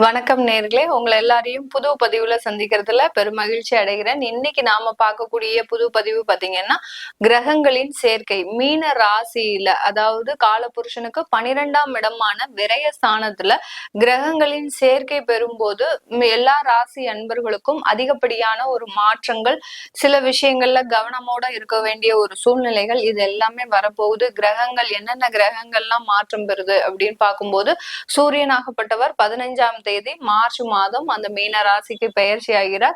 வணக்கம் நேர்களே, உங்களை எல்லாரையும் புது பதிவுல சந்திக்கிறதுல பெரும் மகிழ்ச்சி அடைகிறேன். இன்னைக்கு நாம பார்க்கக்கூடிய புது பதிவு பாத்தீங்கன்னா, கிரகங்களின் சேர்க்கை மீன ராசியில, அதாவது காலபுருஷனுக்கு 12ஆம் இடமான விரயஸ்தானத்துல கிரகங்களின் சேர்க்கை பெறும்போது எல்லா ராசி அன்பர்களுக்கும் அதிகப்படியான ஒரு மாற்றங்கள், சில விஷயங்கள்ல கவனமோட இருக்க வேண்டிய ஒரு சூழ்நிலைகள் இது எல்லாமே வரப்போகுது. கிரகங்கள் என்னென்ன கிரகங்கள்லாம் மாற்றம் பெறுது அப்படின்னு பார்க்கும்போது, சூரியனாகப்பட்டவர் 15ஆம் தேதி மார்ச் மாதம் அந்த மீன ராசிக்கு பெயர்ச்சி ஆகிறார்.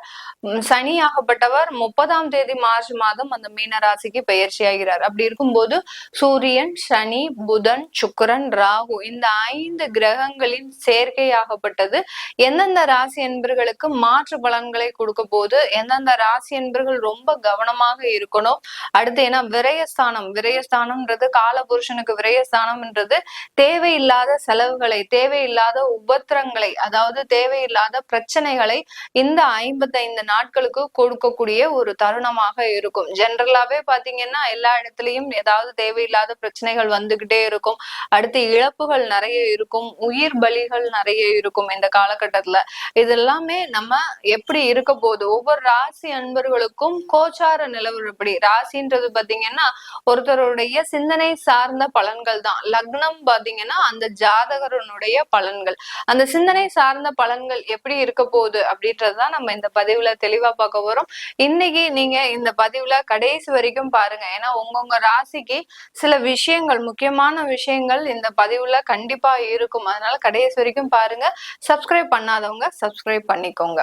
சனி ஆகப்பட்டவர் 30ஆம் தேதி மார்ச் மாதம் அந்த மீன ராசிக்கு பெயர்ச்சி ஆகிறார். அப்படி இருக்கும்போது சூரியன், சனி, புதன், சுக்கிரன், ராகு இந்த 5 கிரகங்களின் சேர்க்கையாகப்பட்டது எந்தெந்த ராசி என்பர்களுக்கு மாற்று பலன்களை கொடுக்க போது, எந்தெந்த ராசி என்பர்கள் ரொம்ப கவனமாக இருக்கணும். அடுத்து ஏன்னா விரயஸ்தானம்ன்றது காலபுருஷனுக்கு விரயஸ்தானம்ன்றது தேவையில்லாத செலவுகளை, தேவையில்லாத உபத்திரங்களை, அதாவது தேவையில்லாத பிரச்சனைகளை இந்த 55 நாட்களுக்கு கொடுக்கக்கூடிய ஒரு தருணமாக இருக்கும். ஜெனரலாவே பாத்தீங்கன்னா எல்லா இடத்துலயும் ஏதாவது தேவையில்லாத பிரச்சனைகள் வந்துகிட்டே இருக்கும். அடுத்து இழப்புகள் நிறைய இருக்கும், உயிர் பலிகள் நிறைய இருக்கும் இந்த காலகட்டத்துல. இது எல்லாமே நம்ம எப்படி இருக்க போது, ஒவ்வொரு ராசி அன்பர்களுக்கும் கோச்சார நிலவரப்படி, ராசின்றது பாத்தீங்கன்னா ஒருத்தருடைய சிந்தனை சார்ந்த பலன்கள் தான். லக்னம் பாத்தீங்கன்னா அந்த ஜாதகரனுடைய பலன்கள். அந்த சிந்தனை சார்ந்த பலன்கள் எப்படி இருக்க போகுது அப்படின்றதுதான் நம்ம இந்த பதிவுல தெளிவா பார்க்க வரோம். இன்னைக்கு நீங்க இந்த பதிவுல கடைசி வரைக்கும் பாருங்க. ஏன்னா உங்க ராசிக்கு சில விஷயங்கள், முக்கியமான விஷயங்கள் இந்த பதிவுல கண்டிப்பா இருக்கும். அதனால கடைசி வரைக்கும் பாருங்க. சப்ஸ்கிரைப் பண்ணாதவங்க சப்ஸ்கிரைப் பண்ணிக்கோங்க.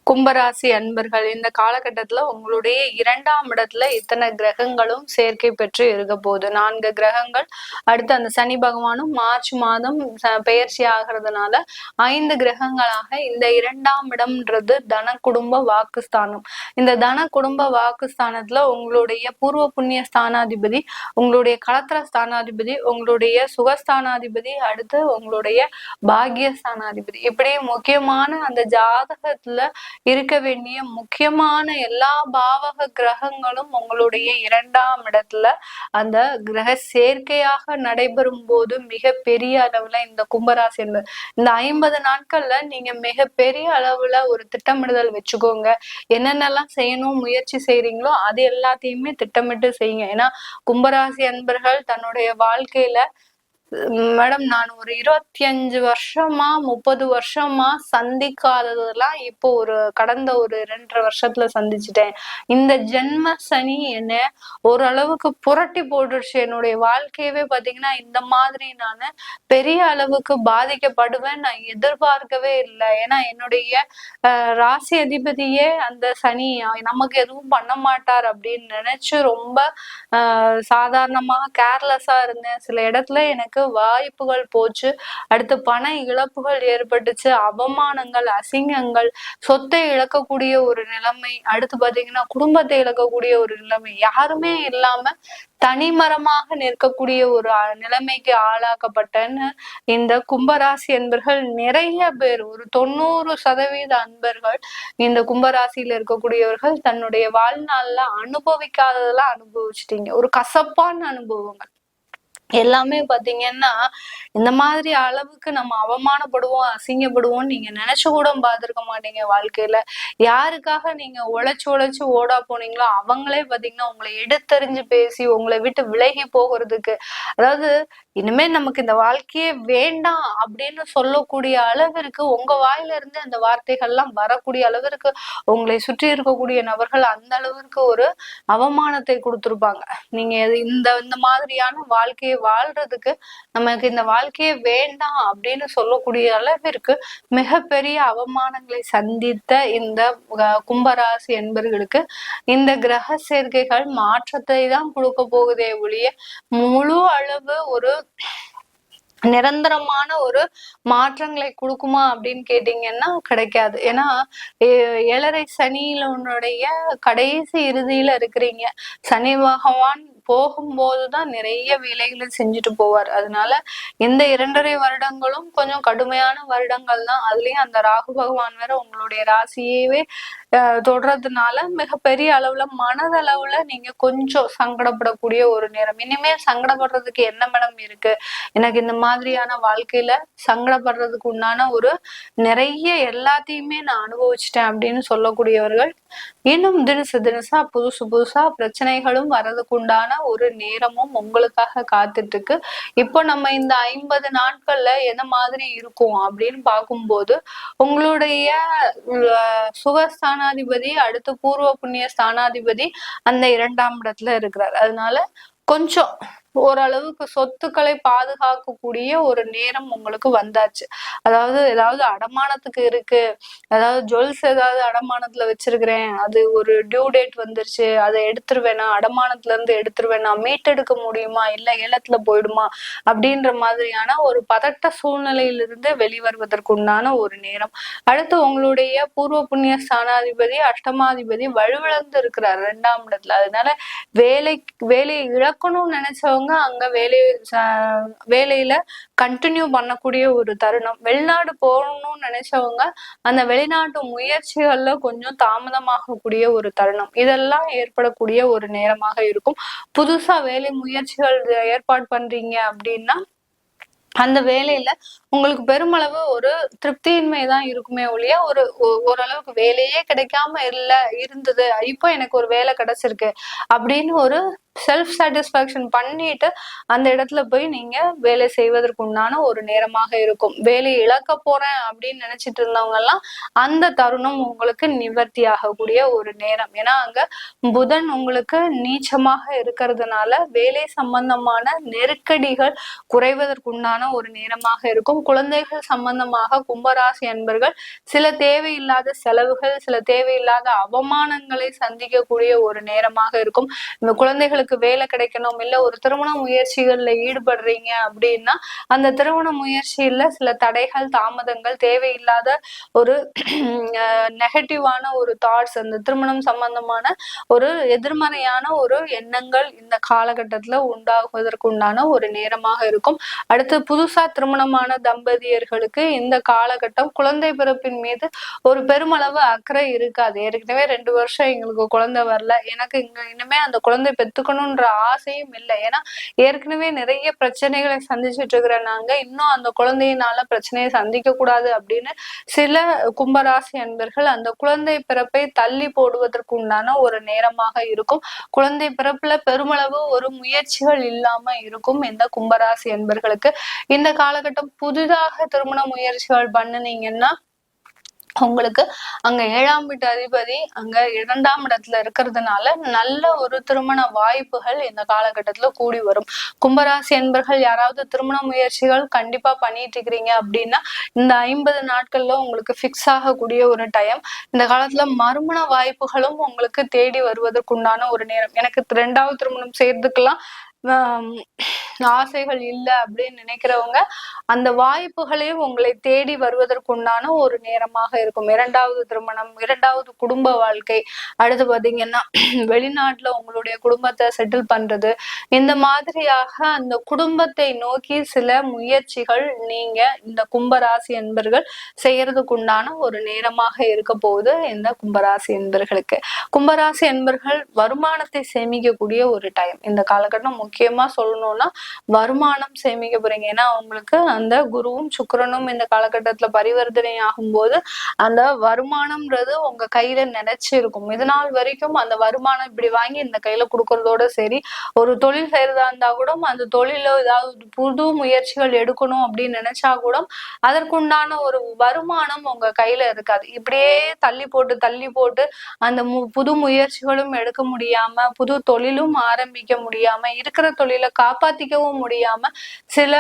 கும்பராசி அன்பர்கள், இந்த காலகட்டத்துல உங்களுடைய 2ஆம் இடத்துல இத்தனை கிரகங்களும் சேர்க்கை பெற்று இருக்க போகுது. 4 கிரகங்கள். அடுத்து அந்த சனி பகவானும் மார்ச் மாதம் பெயர்ச்சி ஆகிறதுனால 5 கிரகங்களாக இந்த 2ஆம் இடம்ன்றது தன குடும்ப வாக்குஸ்தானம். இந்த தன குடும்ப வாக்குஸ்தானத்துல உங்களுடைய பூர்வ புண்ணிய ஸ்தானாதிபதி, உங்களுடைய களத்திர ஸ்தானாதிபதி, உங்களுடைய சுகஸ்தானாதிபதி, அடுத்து உங்களுடைய பாக்கிய ஸ்தானாதிபதி, இப்படி முக்கியமான அந்த ஜாதகத்துல இருக்க வேண்டிய முக்கியமான எல்லா பாவக கிரகங்களும் உங்களுடைய 2ஆம் இடத்துல அந்த கிரக சேர்க்கையாக நடைபெறும் போது மிக பெரிய அளவுல இந்த கும்பராசி என்பது இந்த 50 நாட்கள்ல நீங்க மிக பெரிய அளவுல ஒரு திட்டமிடுதல் வச்சுக்கோங்க. என்னென்னலாம் செய்யணும் முயற்சி செய்றீங்களோ அது எல்லாத்தையுமே திட்டமிட்டு செய்யுங்க. ஏன்னா கும்பராசி அன்பர்கள் தன்னுடைய வாழ்க்கையில, மேடம் நான் ஒரு 25 வருஷமா 30 வருஷமா சந்திக்காததெல்லாம் இப்போ கடந்த ஒரு 2.5 வருஷத்துல சந்திச்சுட்டேன். இந்த ஜென்ம சனி என்ன ஓரளவுக்கு புரட்டி போட்டுடுச்சு. என்னுடைய வாழ்க்கையவே பாத்தீங்கன்னா இந்த மாதிரி நான் பெரிய அளவுக்கு பாதிக்கப்படுவேன் நான் எதிர்பார்க்கவே இல்லை. ஏன்னா என்னுடைய ராசி அதிபதியே அந்த சனி நமக்கு எதுவும் பண்ண மாட்டார் அப்படின்னு நினைச்சு ரொம்ப சாதாரணமா கேர்லெஸ்ஸா இருந்தேன். சில இடத்துல எனக்கு வாய்ப்புகள் போச்சு, அடுத்து பண இழப்புகள் ஏற்பட்டுச்சு, அவமானங்கள், அசிங்கங்கள், சொத்தை இழக்கக்கூடிய ஒரு நிலைமை, அடுத்து பாத்தீங்கன்னா குடும்பத்தை இழக்கக்கூடிய ஒரு நிலைமை, யாருமே இல்லாம தனிமரமாக நிற்கக்கூடிய ஒரு நிலைமைக்கு ஆளாக்கப்பட்டன்னு இந்த கும்பராசி அன்பர்கள் நிறைய பேர், ஒரு 90% அன்பர்கள் இந்த கும்பராசியில இருக்கக்கூடியவர்கள் தன்னுடைய வாழ்நாள்ல அனுபவிக்காததெல்லாம் அனுபவிச்சிட்டீங்க. ஒரு கசப்பான அனுபவங்கள் எல்லாமே பாத்தீங்கன்னா இந்த மாதிரி அளவுக்கு நம்ம அவமானப்படுவோம், அசிங்கப்படுவோம் நீங்க நினைச்சு கூட பார்த்திருக்க மாட்டீங்க. வாழ்க்கையில யாருக்காக நீங்க உழைச்சு ஓடா போனீங்களோ அவங்களே பாத்தீங்கன்னா உங்களை எடுத்தறிஞ்சு பேசி உங்களை விட்டு விலகி போகிறதுக்கு, அதாவது இனிமே நமக்கு இந்த வாழ்க்கையே வேண்டாம் அப்படின்னு சொல்லக்கூடிய அளவிற்கு உங்க வாயில இருந்து அந்த வார்த்தைகள்லாம் வரக்கூடிய அளவிற்கு உங்களை சுற்றி இருக்கக்கூடிய நபர்கள் அந்த அளவிற்கு ஒரு அவமானத்தை கொடுத்திருப்பாங்க. நீங்க இந்த மாதிரியான வாழ்க்கையை வாழ்றதுக்கு, நமக்கு இந்த வாழ்க்கையே வேண்டாம் அப்படின்னு சொல்லக்கூடிய அளவிற்கு மிகப்பெரிய அவமானங்களை சந்தித்த இந்த கும்பராசி என்பர்களுக்கு இந்த கிரக சேர்க்கைகள் மாற்றத்தை தான் கொடுக்க போகுதே ஒழிய முழு அளவு ஒரு நிரந்தரமான ஒரு மாற்றங்களை கொடுக்குமா அப்படின்னு கேட்டீங்கன்னா கிடைக்காது. ஏன்னா 7.5 சனியினுடைய கடைசி இறுதியில இருக்கிறீங்க. சனி பகவான் போகும்போதுதான் நிறைய வேலைகளை செஞ்சுட்டு போவார். அதனால இந்த 2.5 வருடங்களும் கொஞ்சம் கடுமையான வருடங்கள் தான். அதுலயும் அந்த ராகு பகவான் வேற உங்களுடைய ராசியவே தொடுறதுனால மிகப்பெரிய அளவுல மனதளவுல நீங்க கொஞ்சம் சங்கடப்படக்கூடிய ஒரு நேரம். இனிமேல் சங்கடப்படுறதுக்கு என்ன மேடம் இருக்கு, எனக்கு இந்த மாதிரியான வாழ்க்கையில சங்கடப்படுறதுக்கு உண்டான ஒரு நிறைய எல்லாத்தையுமே நான் அனுபவிச்சிட்டேன் அப்படின்னு சொல்லக்கூடியவர்கள் இன்னும் தினசா புதுசா பிரச்சனைகளும் வர்றதுக்கு உண்டான ஒரு நேரமும் உங்களுக்காக காத்துட்டு இருக்கு. இப்போ நம்ம இந்த 50 நாட்கள்ல எந்த மாதிரி இருக்கும் அப்படின்னு பார்க்கும்போது உங்களுடைய சுகஸ்தானாதிபதி அடுத்து பூர்வ புண்ணிய ஸ்தானாதிபதி அந்த 2ஆம் இடத்துல இருக்கிறார். அதனால கொஞ்சம் ஓரளவுக்கு சொத்துக்களை பாதுகாக்கக்கூடிய ஒரு நேரம் உங்களுக்கு வந்தாச்சு. அதாவது ஏதாவது அடமானத்துக்கு இருக்கு, அதாவது ஜுவல்ஸ் ஏதாவது அடமானத்துல வச்சிருக்கிறேன், அது ஒரு டியூ டேட் வந்துருச்சு, அதை எடுத்துருவேனா, அடமானத்துல இருந்து எடுத்துருவேனா, மீட்டெடுக்க முடியுமா, இல்ல ஏலத்துல போயிடுமா அப்படின்ற மாதிரியான ஒரு பதட்ட சூழ்நிலையிலிருந்து வெளிவருவதற்கு உண்டான ஒரு நேரம். அடுத்து உங்களுடைய பூர்வ புண்ணிய ஸ்தானாதிபதி அஷ்டமாதிபதி வலுவிழந்து இருக்கிறார் 2ஆம் இடத்துல. அதனால வேலையை இழக்கணும்னு நினைச்சவங்க அங்க வேலையில கண்டினியூ பண்ணக்கூடிய ஒரு தருணம். வெளிநாடு போகணும்னு நினைச்சவங்க அந்த வெளிநாட்டு முயற்சிகள்ல கொஞ்சம் தாமதமாகக்கூடிய ஒரு தருணம். இதெல்லாம் ஏற்படக்கூடிய ஒரு நேரமாக இருக்கும். புதுசா வேலை முயற்சிகள் ஏற்பாடு பண்றீங்க அப்படின்னா அந்த வேலையில உங்களுக்கு பெருமளவு ஒரு திருப்தியின்மைதான் இருக்குமே ஒழிய ஓரளவுக்கு வேலையே கிடைக்காம இருந்தது, இப்போ எனக்கு ஒரு வேலை கிடைச்சிருக்கு அப்படின்னு ஒரு செல்ஃப் சாட்டிஸ்பாக்சன் பண்ணிட்டு அந்த இடத்துல போய் நீங்க வேலை செய்வதற்கு உண்டான ஒரு நேரமாக இருக்கும். வேலையை இழக்க போறேன் அப்படின்னு நினைச்சிட்டு இருந்தவங்க எல்லாம் அந்த தருணம் உங்களுக்கு நிவர்த்தி ஆகக்கூடிய ஒரு நேரம். ஏன்னா அங்க புதன் உங்களுக்கு நீச்சமாக இருக்கிறதுனால வேலை சம்பந்தமான நெருக்கடிகள் குறைவதற்குண்டான ஒரு நேரமாக இருக்கும். குழந்தைகள் சம்பந்தமாக கும்பராசி அன்பர்கள் சில தேவையில்லாத செலவுகள், சில தேவையில்லாத அவமானங்களை சந்திக்கக்கூடிய ஒரு நேரமாக இருக்கும். இந்த குழந்தைகளுக்கு வேலை கிடைக்கணும், இல்ல ஒரு திருமண முயற்சிகள்ல ஈடுபடுறீங்க அப்படின்னா அந்த திருமண முயற்சியில சில தடைகள் தாமதங்கள் தேவையில்லாத ஒரு நெகட்டிவான ஒரு தாட்ஸ், அந்த திருமணம் சம்பந்தமான ஒரு எதிர்மறையான ஒரு எண்ணங்கள் இந்த காலகட்டத்துல உண்டாகுவதற்கு உண்டான ஒரு நேரமாக இருக்கும். அடுத்து புதுசா திருமணமான தம்பதியர்களுக்கு இந்த காலகட்டம் குழந்தை பிறப்பின் மீது ஒரு பெருமளவு அக்கறை இருக்காது. ஏற்கனவே 2 வருஷம் எங்களுக்கு குழந்தை வரல, எனக்கு இனிமே அந்த குழந்தை பெத்துக்கணும்ன்ற ஆசையும் இல்லை. ஏன்னா ஏற்கனவே நிறைய பிரச்சனைகளை சந்திச்சுட்டு இருக்கிற நாங்க இன்னும் அந்த குழந்தையினால பிரச்சனையை சந்திக்க கூடாது அப்படின்னு சில கும்பராசி அன்பர்கள் அந்த குழந்தை பிறப்பை தள்ளி போடுவதற்கு உண்டான ஒரு நேரமாக இருக்கும். குழந்தை பிறப்புல பெருமளவு ஒரு முயற்சிகள் இல்லாம இருக்கும் இந்த கும்பராசி அன்பர்களுக்கு. இந்த காலகட்டம் புதிதாக திருமண முயற்சிகள் பண்ணுனீங்கன்னா உங்களுக்கு அங்க 7ஆம் வீட்டு அதிபதி அங்க 2ஆம் இடத்துல இருக்கிறதுனால நல்ல ஒரு திருமண வாய்ப்புகள் இந்த காலகட்டத்துல கூடி வரும். கும்பராசி என்பர்கள் யாராவது திருமண முயற்சிகள் கண்டிப்பா பண்ணிட்டு இருக்கிறீங்க அப்படின்னா இந்த 50 நாட்கள்ல உங்களுக்கு பிக்ஸ் ஆகக்கூடிய ஒரு டைம். இந்த காலத்துல மறுமண வாய்ப்புகளும் உங்களுக்கு தேடி வருவதற்குண்டான ஒரு நேரம். எனக்கு 2வது திருமணம் செய்யறதுக்கெல்லாம் ஆசைகள் இல்லை அப்படின்னு நினைக்கிறவங்க அந்த வாய்ப்புகளையும் உங்களை தேடி வருவதற்குண்டான ஒரு நேரமாக இருக்கும். 2வது திருமணம், 2வது குடும்ப வாழ்க்கை, அடுத்து பாத்தீங்கன்னா வெளிநாட்டுல உங்களுடைய குடும்பத்தை செட்டில் பண்றது, இந்த மாதிரியாக அந்த குடும்பத்தை நோக்கி சில முயற்சிகள் நீங்க இந்த கும்பராசி என்பர்கள் செய்யறதுக்குண்டான ஒரு நேரமாக இருக்க போகுது இந்த கும்பராசி என்பர்களுக்கு. கும்பராசி என்பர்கள் வருமானத்தை சேமிக்கக்கூடிய ஒரு டைம் இந்த காலகட்டம். முக்கியமா சொல்லணும்னா வருமானம் சேமிக்க போறீங்க. ஏன்னா உங்களுக்கு அந்த குருவும் சுக்கிரனும் இந்த காலகட்டத்துல பரிவர்த்தனை ஆகும்போது அந்த வருமானம்ன்றது உங்க கையில நினைச்சு இருக்கும். இது நாள் வரைக்கும் அந்த வருமானம் இப்படி வாங்கி இந்த கையில கொடுக்கறதோட சரி, ஒரு தொழில் செய்யறதா இருந்தா கூட அந்த தொழில ஏதாவது புது முயற்சிகள் எடுக்கணும் அப்படின்னு நினைச்சா கூட அதற்குண்டான ஒரு வருமானம் உங்க கையில இருக்காது. இப்படியே தள்ளி போட்டு அந்த புது முயற்சிகளும் எடுக்க முடியாம, புது தொழிலும் ஆரம்பிக்க முடியாம, இருக்கிற தொழிலை காப்பாத்திக்கவும் முடியாம சில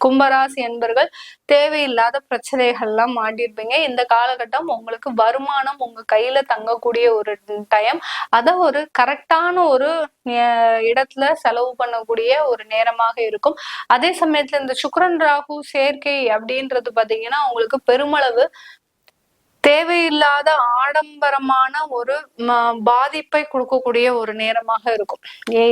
கும்பராசி என்பர்கள் தேவையில்லாத பிரச்சனைகள்லாம் மாட்டிருப்பீங்க. இந்த காலகட்டம் உங்களுக்கு வருமானம் உங்க கையில தங்கக்கூடிய ஒரு டைம். அத ஒரு கரெக்டான ஒரு இடத்துல செலவு பண்ணக்கூடிய ஒரு நேரமாக இருக்கும். அதே சமயத்துல இந்த சுக்கிரன் ராகு சேர்க்கை அப்படின்றது பாத்தீங்கன்னா உங்களுக்கு பெருமளவு தேவையில்லாத ஆடம்பரமான ஒரு பாதிப்பை கொடுக்கக்கூடிய ஒரு நேரமாக இருக்கும்.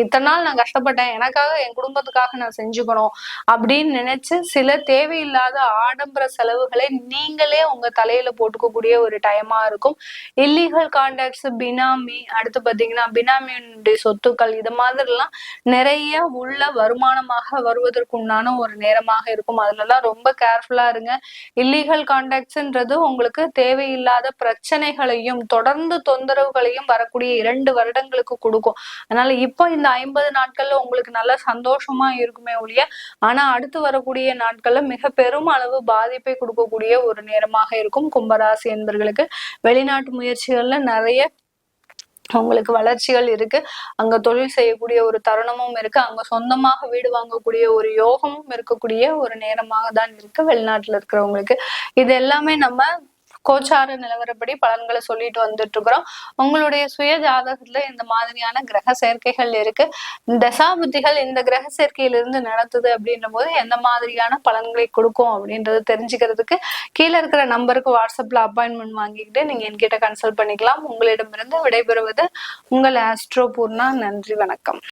இத்தனை நாள் நான் கஷ்டப்பட்டேன், எனக்காக என் குடும்பத்துக்காக நான் செஞ்சுக்கணும் அப்படின்னு நினைச்சு சில தேவையில்லாத ஆடம்பர செலவுகளை நீங்களே உங்க தலையில போட்டுக்கக்கூடிய ஒரு டைமா இருக்கும். இல்லீகல் கான்டாக்ட்ஸ், பினாமி, அடுத்து பாத்தீங்கன்னா பினாமியுடைய சொத்துக்கள், இது மாதிரிலாம் நிறைய உள்ள வருமானமாக வருவதற்குண்டான ஒரு நேரமாக இருக்கும். அதுலலாம் ரொம்ப கேர்ஃபுல்லா இருங்க. இல்லீகல் கான்டாக்ட்ஸ்ன்றது உங்களுக்கு தேவையில்லாத பிரச்சனைகளையும் தொடர்ந்து தொந்தரவுகளையும் வரக்கூடிய 2 வருடங்களுக்கு கொடுக்கும். அதனால இப்போ இந்த 50 நாட்கள்ல உங்களுக்கு நல்ல சந்தோஷமா இருக்குமே ஒழிய, ஆனா அடுத்து வரக்கூடிய நாட்கள்ல மிக பெரும் அளவு பாதிப்பை கொடுக்கக்கூடிய ஒரு நேரமாக இருக்கும். கும்பராசி என்பர்களுக்கு வெளிநாட்டு முயற்சிகள்ல நிறைய உங்களுக்கு வளர்ச்சிகள் இருக்கு. அங்க தொழில் செய்யக்கூடிய ஒரு தருணமும் இருக்கு. அங்க சொந்தமாக வீடு வாங்கக்கூடிய ஒரு யோகமும் இருக்கக்கூடிய ஒரு நேரமாக தான் இருக்கு வெளிநாட்டுல இருக்கிறவங்களுக்கு. இது எல்லாமே நம்ம கோச்சார நிலவரப்படி பலன்களை சொல்லிட்டு வந்துட்டு இருக்கிறோம். உங்களுடைய சுய ஜாதகத்துல இந்த மாதிரியான கிரக சேர்க்கைகள் இருக்கு. தசாபுத்திகள் இந்த கிரக சேர்க்கையிலிருந்து நடத்துது அப்படின்ற போது எந்த மாதிரியான பலன்களை கொடுக்கும் அப்படின்றத தெரிஞ்சுக்கிறதுக்கு கீழே இருக்கிற நம்பருக்கு வாட்ஸ்அப்ல அப்பாயின்மெண்ட் வாங்கிக்கிட்டு நீங்க என்கிட்ட கன்சல்ட் பண்ணிக்கலாம். உங்களிடமிருந்து விடைபெறுவது உங்கள் ஆஸ்ட்ரோ பூர்ணா. நன்றி, வணக்கம்.